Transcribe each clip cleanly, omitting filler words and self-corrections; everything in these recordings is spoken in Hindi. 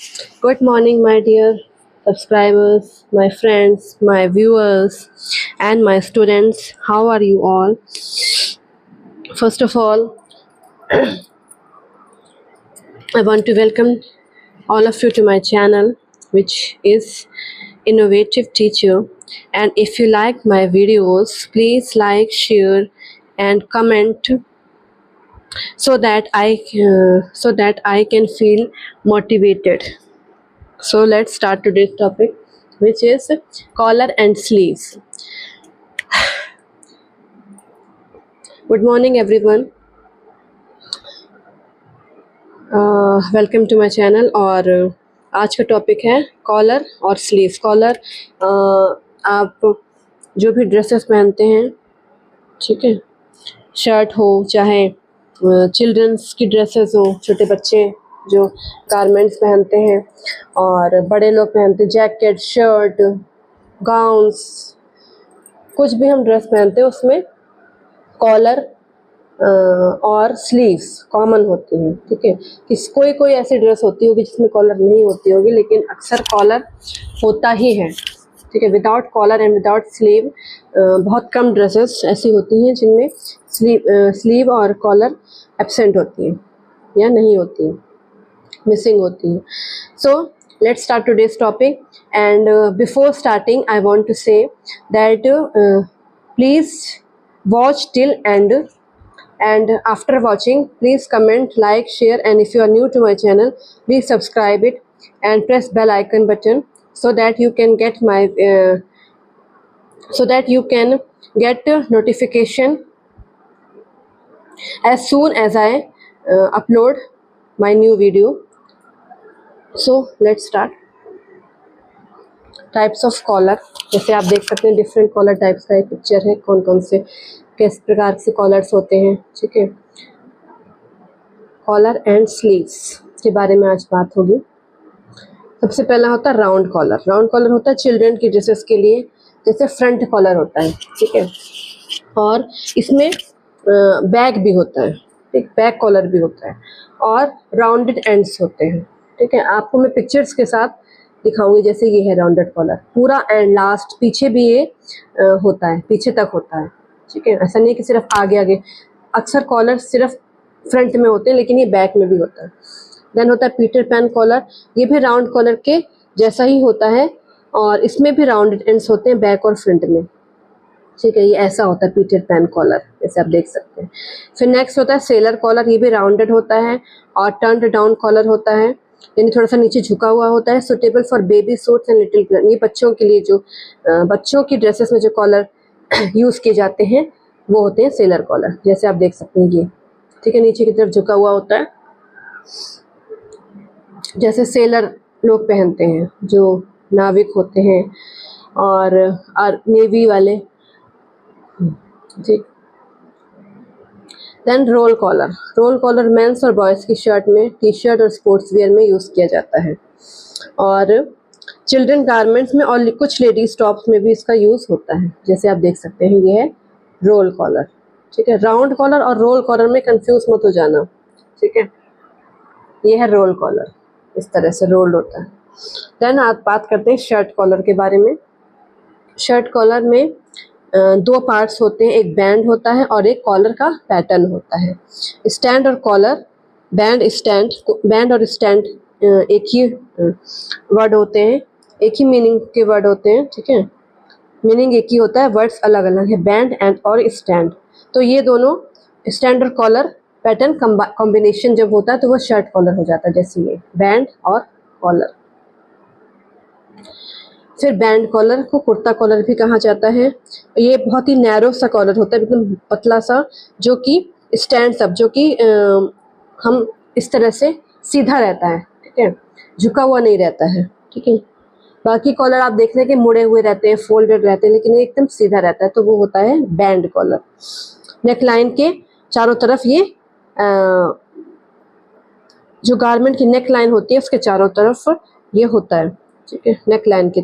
Good morning, my dear subscribers, my friends, my viewers, and my students. How are you all? First of all, I want to welcome all of you to my channel, which is Innovative Teacher. And if you like my videos, please like, share, and comment so that I can feel motivated. So let's start today's topic, which is collar and sleeves. Good morning, everyone. Welcome to my channel. और आज का टॉपिक है कॉलर और स्लीव्स। कॉलर आप जो भी ड्रेसेस पहनते हैं, ठीक है, शर्ट हो चाहे चिल्ड्रंस की ड्रेसेस हो, छोटे बच्चे जो गारमेंट्स पहनते हैं और बड़े लोग पहनते हैं जैकेट, शर्ट, गाउन्स, कुछ भी हम ड्रेस पहनते हैं उसमें कॉलर और स्लीव्स कॉमन होती हैं। ठीक है, कोई ऐसी ड्रेस होती होगी जिसमें कॉलर नहीं होती होगी, लेकिन अक्सर कॉलर होता ही है। ठीक है, without collar and without sleeve बहुत कम ड्रेसेस ऐसी होती हैं जिनमें स्लीव और कॉलर एब्सेंट होती है या नहीं होती है, मिसिंग होती है। सो let's start today's topic, and before starting I want to say that please watch till end, and after watching please comment, like, share, and if you are new to my channel please subscribe it and press bell icon button so that you can get notification as soon as I upload my new video. So let's start. Types of collar, जैसे आप देख सकते हैं डिफरेंट कॉलर टाइप्स का एक पिक्चर है, कौन कौन से किस प्रकार से कॉलर्स होते हैं। ठीक है, कॉलर एंड स्लीव्स के बारे में आज बात होगी। सबसे पहला होता है राउंड कॉलर। राउंड कॉलर होता है चिल्ड्रन की ड्रेसेस के लिए, जैसे फ्रंट कॉलर होता है। ठीक है, और इसमें बैक भी होता है, ठीक, बैक कॉलर भी होता है और राउंडेड एंड्स होते हैं। ठीक है, आपको मैं पिक्चर्स के साथ दिखाऊंगी। जैसे ये है राउंडेड कॉलर, पूरा एंड लास्ट पीछे भी ये होता है, पीछे तक होता है। ठीक है, ऐसा नहीं कि सिर्फ आगे आगे, अक्सर कॉलर सिर्फ फ्रंट में होते हैं लेकिन ये बैक में भी होता है। देन होता है पीटर पैन कॉलर, ये भी राउंड कॉलर के जैसा ही होता है और इसमें भी राउंडेड एंड्स होते हैं बैक और फ्रंट में। ठीक है, ये ऐसा होता है पीटर पैन कॉलर, जैसे आप देख सकते हैं। फिर नेक्स्ट होता है सेलर कॉलर, ये भी राउंडेड होता है और टर्न्ड डाउन कॉलर होता है, यानी थोड़ा सा नीचे झुका हुआ होता है। Suitable for baby suits and little girl, ये बच्चों के लिए जो बच्चों की ड्रेसेस में जो कॉलर यूज़ किए जाते हैं वो होते हैं सेलर कॉलर, जैसे आप देख सकते हैं ये। ठीक है, नीचे की तरफ झुका हुआ होता है, जैसे सेलर लोग पहनते हैं जो नाविक होते हैं और नेवी वाले। ठीक, then roll collar. Roll collar men's और बॉयज़ की शर्ट में, टी शर्ट और स्पोर्ट्स वेयर में यूज़ किया जाता है और चिल्ड्रन गारमेंट्स में और कुछ लेडीज टॉप्स में भी इसका यूज़ होता है, जैसे आप देख सकते हैं। ये है रोल कॉलर। ठीक है, राउंड कॉलर और रोल कॉलर में कंफ्यूज मत हो जाना। ठीक है, ये है रोल कॉलर, इस तरह से रोल्ड होता है। देन आप बात करते हैं शर्ट कॉलर के बारे में। शर्ट कॉलर में दो पार्ट्स होते हैं, एक बैंड होता है और एक कॉलर का पैटर्न होता है। स्टैंड और कॉलर, बैंड और स्टैंड एक ही वर्ड होते हैं, एक ही मीनिंग के वर्ड होते हैं। ठीक है, मीनिंग एक ही होता है, वर्ड्स अलग अलग है, बैंड एंड और स्टैंड। तो ये दोनों स्टैंड और कॉलर पैटर्न कॉम्बिनेशन जब होता है तो वो शर्ट कॉलर हो जाता है, जैसे ये बैंड और कॉलर। फिर बैंड कॉलर को कुर्ता कॉलर भी कहा जाता है। ये बहुत ही नैरो सा कॉलर होता है, एकदम पतला सा, जो कि स्टैंड्स अप, जो कि हम इस तरह से सीधा रहता है। ठीक है, झुका हुआ नहीं रहता है। ठीक है, बाकी कॉलर आप देख रहे हैं कि मुड़े हुए रहते हैं, फोल्डेड रहते हैं, लेकिन ये एकदम सीधा रहता है, तो वो होता है बैंड कॉलर। नेकलाइन के चारों तरफ ये जो गारमेंट की नेक लाइन होती है उसके चारों तरफ ये होता है। ठीक है, नेक लाइन के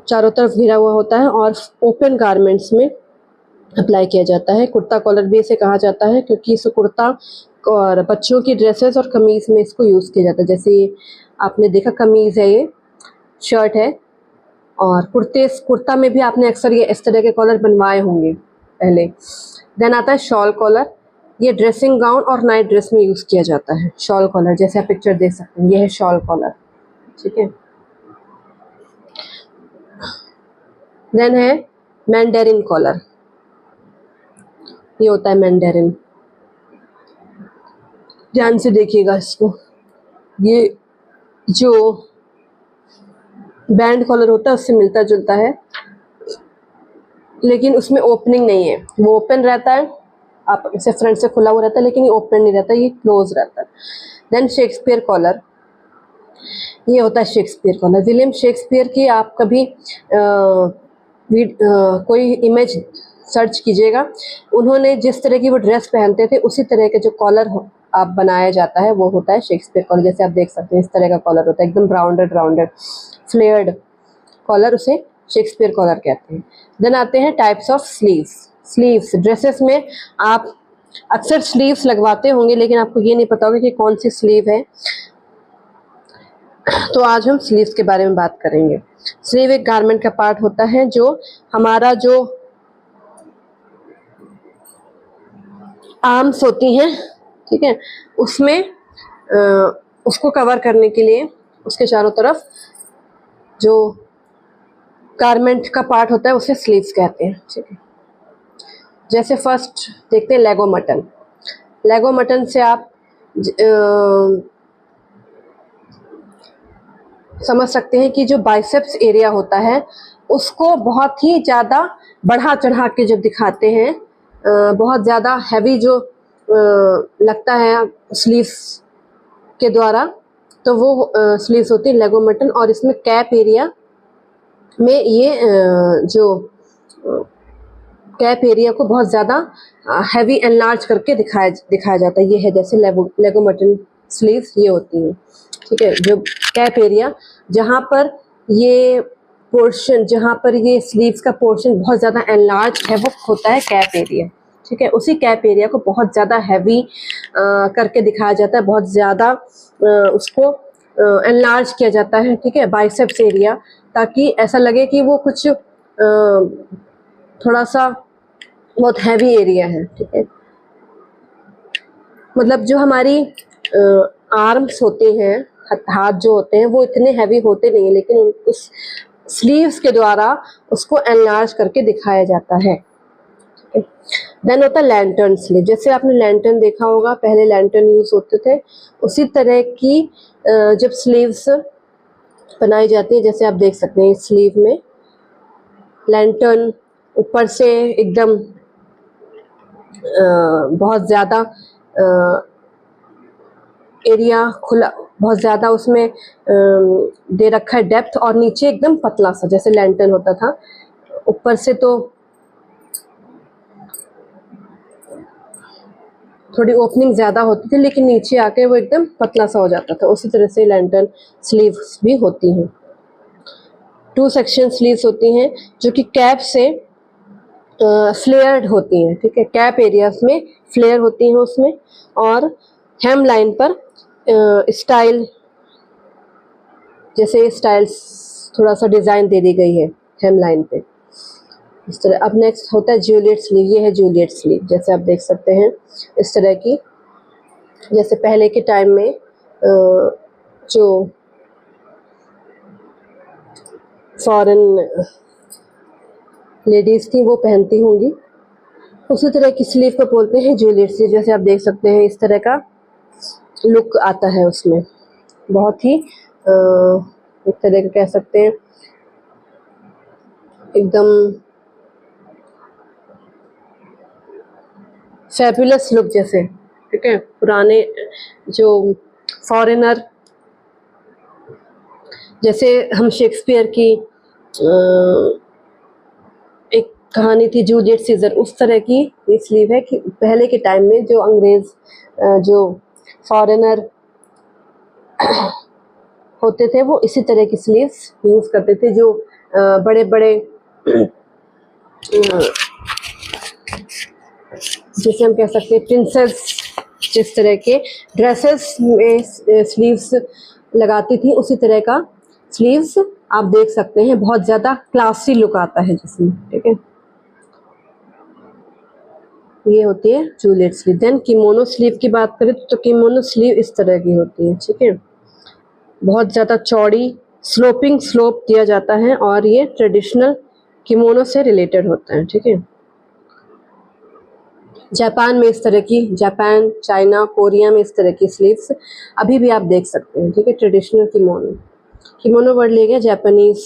चारों तरफ घिरा हुआ होता है और ओपन गारमेंट्स में अप्लाई किया जाता है। कुर्ता कॉलर भी इसे कहा जाता है क्योंकि इस कुर्ता और बच्चों की ड्रेसेस और कमीज में इसको यूज़ किया जाता है। जैसे आपने देखा कमीज़ है, ये शर्ट है, और कुर्ता में भी आपने अक्सर ये इस तरह के कॉलर बनवाए होंगे पहले। देन आता है शॉल कॉलर। ये ड्रेसिंग गाउन और नाइट ड्रेस में यूज़ किया जाता है शॉल कॉलर, जैसे आप पिक्चर देख सकते हैं, ये है शॉल कॉलर, ठीक है। देन है मैंडेरिन कॉलर, ये होता है मैंडेरिन। ध्यान से देखिएगा इसको, ये जो बैंड कॉलर होता है उससे मिलता जुलता है, लेकिन उसमें ओपनिंग नहीं है, वो ओपन रहता है, आप इसे फ्रंट से खुला हुआ रहता है, लेकिन ये ओपन नहीं रहता, ये क्लोज रहता है। देन शेक्सपियर कॉलर, ये होता है शेक्सपियर कॉलर। विलियम शेक्सपियर की आप कभी कोई इमेज सर्च कीजिएगा, उन्होंने जिस तरह की वो ड्रेस पहनते थे उसी तरह के जो कॉलर आप बनाया जाता है वो होता है शेक्सपियर कॉलर। जैसे आप देख सकते हैं इस तरह का कॉलर होता है, एकदम राउंडेड फ्लेयर्ड कॉलर, उसे शेक्सपियर कॉलर कहते हैं। देन आते हैं टाइप्स ऑफ स्लीव्स। ड्रेसेस में आप अक्सर स्लीव्स लगवाते होंगे, लेकिन आपको ये नहीं पता होगा कि कौन सी स्लीव है, तो आज हम स्लीव्स के बारे में बात करेंगे। स्लीव एक गारमेंट का पार्ट होता है जो हमारा जो आर्म्स होती हैं, ठीक है, उसमें उसको कवर करने के लिए उसके चारों तरफ जो गारमेंट का पार्ट होता है उसे स्लीव्स कहते हैं, ठीक है। जैसे फर्स्ट देखते हैं लेगो मटन। लेगो मटन से आप समझ सकते हैं कि जो बाइसेप्स एरिया होता है उसको बहुत ही ज़्यादा बढ़ा चढ़ा के जब दिखाते हैं, बहुत ज़्यादा हैवी जो लगता है स्लीव्स के द्वारा, तो वो स्लीव्स होती है लेगो मटन। और इसमें कैप एरिया में ये जो कैप एरिया को बहुत ज़्यादा हैवी एनलार्ज करके दिखाया जाता है, ये है जैसे लेगो मटन स्लीव्स ये होती हैं, ठीक है। जो कैप एरिया जहाँ पर ये पोर्शन, जहाँ पर ये स्लीव्स का पोर्शन बहुत ज़्यादा एनलार्ज है वो होता है कैप एरिया, ठीक है। उसी कैप एरिया को बहुत ज़्यादा हैवी करके दिखाया जाता है, बहुत ज़्यादा उसको एनलार्ज किया जाता है, ठीक है, बाइसेप्स एरिया, ताकि ऐसा लगे कि वो कुछ थोड़ा सा बहुत हैवी एरिया है, ठीक है। मतलब जो हमारी आर्म्स होते हैं, हाथ जो होते हैं वो इतने हैवी होते नहीं, लेकिन उस स्लीव्स के द्वारा उसको एनलार्ज करके दिखाया जाता है। देन होता है लैंटर्न स्लीव। जैसे आपने लैंटर्न देखा होगा, पहले लैंटर्न यूज होते थे, उसी तरह की जब स्लीव्स बनाई जाती है, जैसे आप देख सकते हैं इस स्लीव में लैंटर्न ऊपर से एकदम बहुत ज़्यादा एरिया खुला, बहुत ज़्यादा उसमें दे रखा है डेप्थ, और नीचे एकदम पतला सा जैसे लैंटर्न होता था। ऊपर से तो थोड़ी ओपनिंग ज़्यादा होती थी, लेकिन नीचे आके वो एकदम पतला सा हो जाता था। उसी तरह से लैंटर्न स्लीव्स भी होती हैं। 2 सेक्शन स्लीव्स होती हैं जो कि कैप से फ्लेयर्ड होती हैं, ठीक है। कैप एरियाज में फ्लेयर होती हैं उसमें, और हेम लाइन पर स्टाइल, जैसे स्टाइल्स थोड़ा सा डिज़ाइन दे दी गई है हेम लाइन पे इस तरह। अब नेक्स्ट होता है जूलियट स्लीव। ये है जूलियट स्लीव, जैसे आप देख सकते हैं इस तरह की। जैसे पहले के टाइम में जो फॉरेन लेडीज़ थी वो पहनती होंगी, उसी तरह की स्लीव को बोलते हैं जूलियट स्लीव। जैसे आप देख सकते हैं इस तरह का लुक आता है उसमें, बहुत ही एक तरह का कह सकते हैं एकदम फैबुलस लुक जैसे, ठीक है। पुराने जो फॉरेनर, जैसे हम शेक्सपियर की एक कहानी थी जूलियट सीजर, उस तरह की ये स्लीव है कि पहले के टाइम में जो अंग्रेज़ जो फॉरेनर होते थे वो इसी तरह की स्लीव्स यूज़ करते थे। जो बड़े बड़े जैसे हम कह सकते हैं प्रिंसेस, जिस तरह के ड्रेसेस में स्लीव्स लगाती थी उसी तरह का स्लीव्स आप देख सकते हैं। बहुत ज़्यादा क्लासी लुक आता है जिसमें, ठीक है। ये होती है Juliet sleeve. Then kimono sleeve की बात करें तो किमोनो स्लीव इस तरह की होती है, ठीक है। बहुत ज़्यादा चौड़ी स्लोपिंग स्लोप दिया जाता है और ये ट्रेडिशनल किमोनो से रिलेटेड होता है, ठीक है। जापान में इस तरह की, जापान, चाइना, कोरिया में इस तरह की स्लीव्स अभी भी आप देख सकते हैं, ठीक है। ट्रेडिशनल किमोनो, किमोनो वर्ड ले गया जापानीज,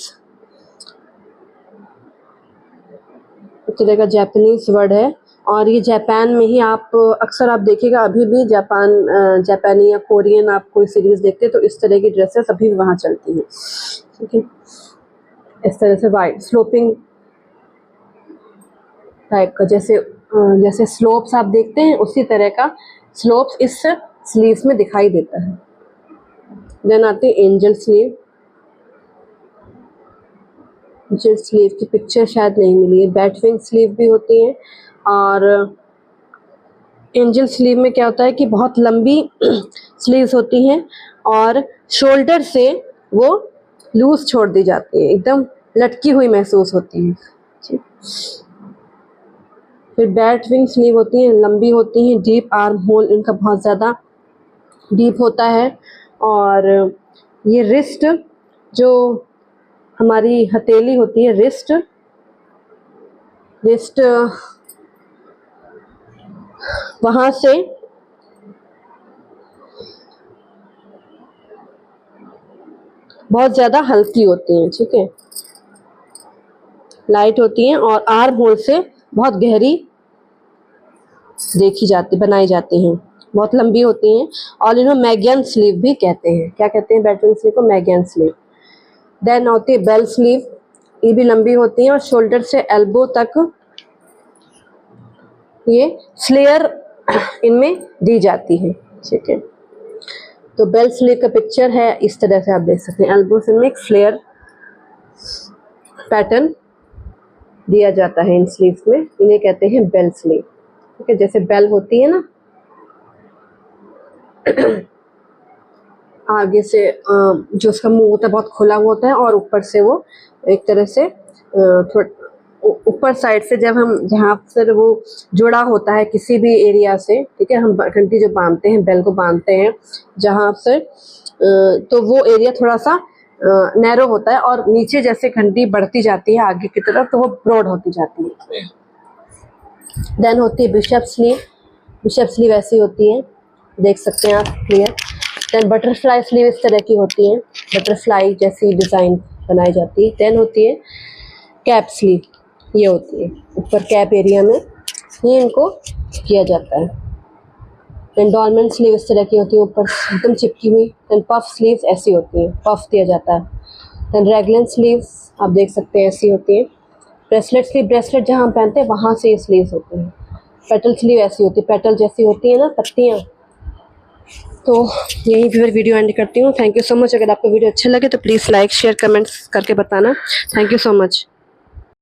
इस तरह का जापानीज वर्ड है। और ये जापान में ही आप अक्सर आप देखिएगा अभी भी जापानी या कोरियन आप कोई सीरीज देखते हैं तो इस तरह की ड्रेसेस अभी भी वहाँ चलती हैं, ठीक है। इस तरह से वाइड स्लोपिंग टाइप का, जैसे स्लोप्स आप देखते हैं उसी तरह का स्लोप्स इस स्लीव्स में दिखाई देता है। देन आती है एंजल स्लीव। एंजल स्लीव की पिक्चर शायद नहीं मिली है। बैटविंग स्लीव भी होती है। और एंजल स्लीव में क्या होता है कि बहुत लंबी स्लीव्स होती हैं और शोल्डर से वो लूज छोड़ दी जाती है, एकदम लटकी हुई महसूस होती है। फिर बैट विंग स्लीव होती हैं, लंबी होती हैं, डीप आर्म होल इनका बहुत ज़्यादा डीप होता है। और ये रिस्ट, जो हमारी हथेली होती है, रिस्ट वहाँ से बहुत ज़्यादा हल्की होती हैं, ठीक है, लाइट होती हैं। और आर्म होल से बहुत गहरी बनाई जाती हैं, बहुत लंबी होती हैं। और इन्हें मैगन स्लीव भी कहते हैं। क्या कहते हैं बैटविंग स्लीव को? मैगन स्लीव। देन होती है बेल स्लीव, ये भी लंबी होती हैं और शोल्डर से एल्बो तक ये फ्लेयर इनमें दी जाती है, ठीक है। तो बेल स्लीव का पिक्चर है इस तरह से आप देख सकते हैं। एल्बो से में एक फ्लेयर पैटर्न दिया जाता है इन स्लीव्स में, इन्हें कहते हैं बेल स्लीव, ठीक है। जैसे बेल होती है ना, आगे से जो उसका मुंह होता है बहुत खुला हुआ होता है और ऊपर से वो एक तरह से ऊपर साइड से जब हम जहाँ पर वो जुड़ा होता है किसी भी एरिया से, ठीक है, हम घंटी जो बांधते हैं, बेल को बांधते हैं जहाँ से, तो वो एरिया थोड़ा सा नैरो होता है और नीचे जैसे घंटी बढ़ती जाती है आगे की तरफ तो वो ब्रॉड होती जाती है। देन होती है बिशप स्लीव। बिशप स्लीव ऐसी होती है, देख सकते हैं आप क्लियर। देन बटरफ्लाई स्लीव इस तरह की होती है, बटरफ्लाई जैसी डिज़ाइन बनाई जाती है। देन होती है कैप स्लीव, ये होती है ऊपर कैप एरिया में ये इनको किया जाता है। देन डॉर्मेंट स्लीव इस तरह की होती है, ऊपर एकदम चिपकी हुई। देन पफ स्लीव्स ऐसी होती है, पफ दिया जाता है। देन रेगलन स्लीव्स आप देख सकते हैं ऐसी होती है। ब्रेसलेट स्लीव, ब्रेसलेट जहाँ हम पहनते हैं वहाँ से ये स्लीव्स होती हैं। पेटल स्लीव ऐसी होती है, पेटल जैसी होती है ना पत्तियाँ। तो यही फिर वीडियो एंड करती हूँ। Thank you so much. अगर आपको वीडियो अच्छा लगे तो प्लीज़ लाइक शेयर कमेंट्स करके बताना। Thank you so much.